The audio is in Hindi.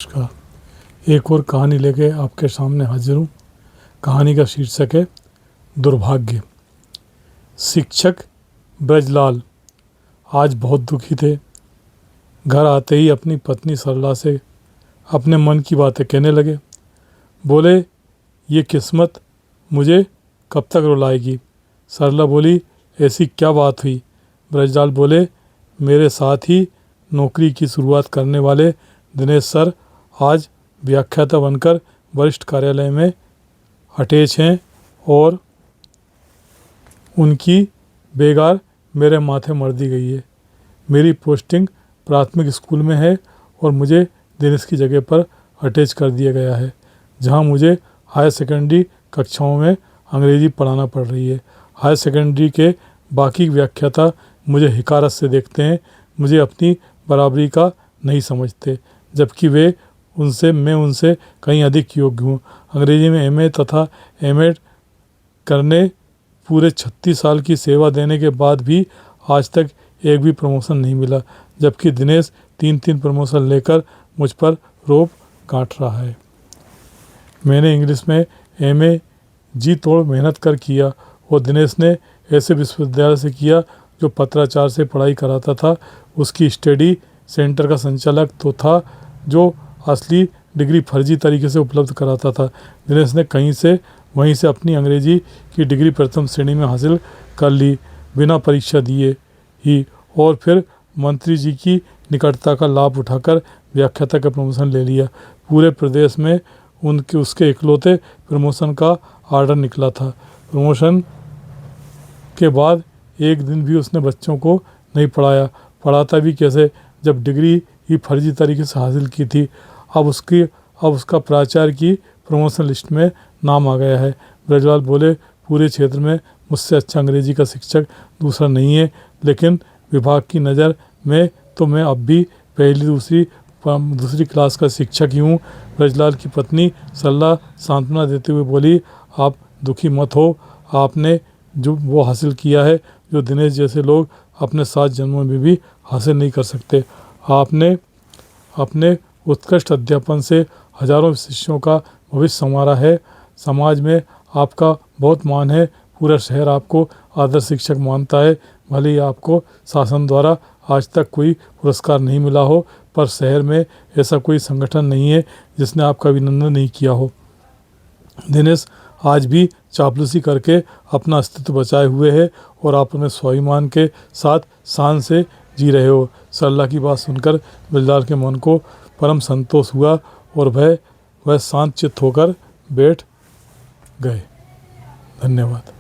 नमस्कार। एक और कहानी लेके आपके सामने हाजिर हूँ। कहानी का शीर्षक है दुर्भाग्य। शिक्षक ब्रजलाल आज बहुत दुखी थे। घर आते ही अपनी पत्नी सरला से अपने मन की बातें कहने लगे। बोले, ये किस्मत मुझे कब तक रुलाएगी। सरला बोली, ऐसी क्या बात हुई। ब्रजलाल बोले, मेरे साथ ही नौकरी की शुरुआत करने वाले दिनेश सर आज व्याख्याता बनकर वरिष्ठ कार्यालय में अटैच हैं और उनकी बेगार मेरे माथे मर दी गई है। मेरी पोस्टिंग प्राथमिक स्कूल में है और मुझे दिनेश की जगह पर अटैच कर दिया गया है, जहां मुझे हायर सेकेंडरी कक्षाओं में अंग्रेजी पढ़ाना पड़ रही है। हायर सेकेंडरी के बाकी व्याख्याता मुझे हिकारत से देखते हैं, मुझे अपनी बराबरी का नहीं समझते, जबकि मैं उनसे कहीं अधिक योग्य हूँ। अंग्रेजी में एमए तथा एमएड करने पूरे 36 साल की सेवा देने के बाद भी आज तक एक भी प्रमोशन नहीं मिला, जबकि दिनेश 3 प्रमोशन लेकर मुझ पर रोब गांठ रहा है। मैंने इंग्लिश में एमए जी तोड़ मेहनत कर किया और दिनेश ने ऐसे विश्वविद्यालय से किया जो पत्राचार से पढ़ाई कराता था। उसकी स्टडी सेंटर का संचालक तो था जो असली डिग्री फर्जी तरीके से उपलब्ध कराता था। दिनेश ने वहीं से अपनी अंग्रेजी की डिग्री प्रथम श्रेणी में हासिल कर ली, बिना परीक्षा दिए ही, और फिर मंत्री जी की निकटता का लाभ उठाकर व्याख्याता का प्रमोशन ले लिया। पूरे प्रदेश में उसके इकलौते प्रमोशन का आर्डर निकला था। प्रमोशन के बाद एक दिन भी उसने बच्चों को नहीं पढ़ाया। पढ़ाता भी कैसे जब डिग्री ही फर्जी तरीके से हासिल की थी। अब उसका प्राचार्य की प्रमोशन लिस्ट में नाम आ गया है। ब्रजलाल बोले, पूरे क्षेत्र में मुझसे अच्छा अंग्रेजी का शिक्षक दूसरा नहीं है, लेकिन विभाग की नज़र में तो मैं अब भी पहली दूसरी क्लास का शिक्षक ही हूँ। ब्रजलाल की पत्नी सरला सांत्वना देते हुए बोली, आप दुखी मत हो। आपने जो वो हासिल किया है जो दिनेश जैसे लोग अपने 7 जन्मों में भी हासिल नहीं कर सकते। आपने अपने उत्कृष्ट अध्यापन से हजारों शिष्यों का भविष्य संवारा है। समाज में आपका बहुत मान है। पूरा शहर आपको आदर्श शिक्षक मानता है। भले ही आपको शासन द्वारा आज तक कोई पुरस्कार नहीं मिला हो, पर शहर में ऐसा कोई संगठन नहीं है जिसने आपका अभिनंदन नहीं किया हो। दिनेश आज भी चापलूसी करके अपना अस्तित्व बचाए हुए है और आप अपने स्वाभिमान के साथ शान से जी रहे हो। सरला की बात सुनकर ब्रजलाल के मन को परम संतोष हुआ और वह शांत चित्त होकर बैठ गए। धन्यवाद।